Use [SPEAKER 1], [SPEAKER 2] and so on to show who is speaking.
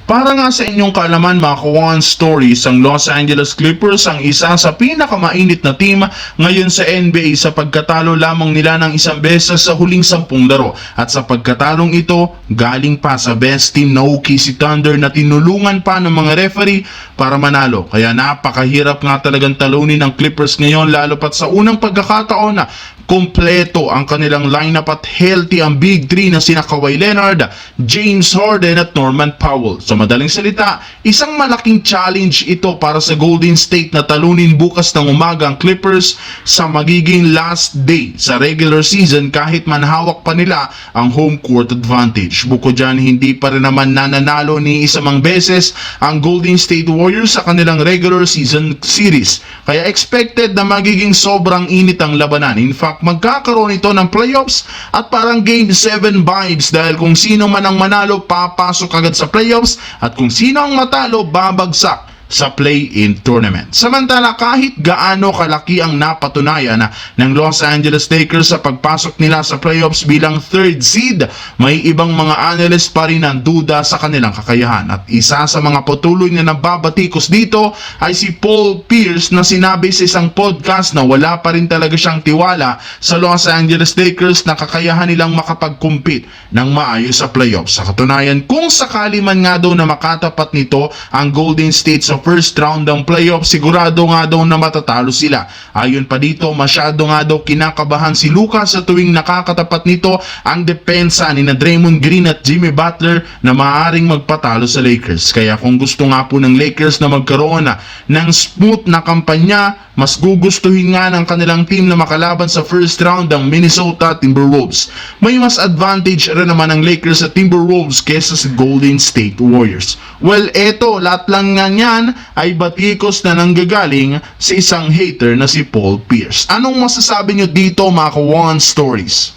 [SPEAKER 1] Para nga sa inyong kaalaman mga Kawan Stories, ang Los Angeles Clippers ang isa sa pinakamainit na team ngayon sa NBA sa pagkatalo lamang nila ng isang beses sa huling 10 laro. At sa pagkatalong ito, galing pa sa best team na OKC Thunder na tinulungan pa ng mga referee para manalo. Kaya napakahirap nga talagang talunin ng Clippers ngayon, lalo pat sa unang pagkakataon na kompleto ang kanilang lineup at healthy ang Big 3 na sina Kawhi Leonard, James Harden at Norman Powell. Sa madaling salita, isang malaking challenge ito para sa Golden State na talunin bukas ng umaga ang Clippers sa magiging last day sa regular season kahit manhawak pa nila ang home court advantage. Bukod dyan, hindi pa rin naman nananalo ni isamang beses ang Golden State Warriors sa kanilang regular season series. Kaya expected na magiging sobrang init ang labanan. In fact, magkakaroon ito ng playoffs at parang Game 7 vibes dahil kung sino man ang manalo, papasok agad sa playoffs at kung sino ang matalo, babagsak sa play-in tournament. Samantala, kahit gaano kalaki ang napatunayan ng Los Angeles Lakers sa pagpasok nila sa playoffs bilang third seed, may ibang mga analyst pa rin ang duda sa kanilang kakayahan. At isa sa mga patuloy na nababatikos dito ay si Paul Pierce na sinabi sa isang podcast na wala pa rin talaga siyang tiwala sa Los Angeles Lakers na kakayahan nilang makapag-compete ng maayos sa playoffs. Sa katunayan, kung sakali man nga daw na makatapat nito ang Golden State sa first round ng playoff, sigurado nga daw na matatalo sila. Ayon pa dito, masyado nga daw kinakabahan si Lucas sa tuwing nakakatapat nito ang depensa ni na Draymond Green at Jimmy Butler na maaaring magpatalo sa Lakers. Kaya kung gusto nga po ng Lakers na magkaroon ng smooth na kampanya, mas gugustuhin nga ng kanilang team na makalaban sa first round ng Minnesota Timberwolves. May mas advantage rin naman ang Lakers sa Timberwolves kesa sa Golden State Warriors. Well, eto, lahat lang nga yan ay batikos na nanggagaling sa isang hater na si Paul Pierce. Anong masasabi nyo dito mga Kawan Stories?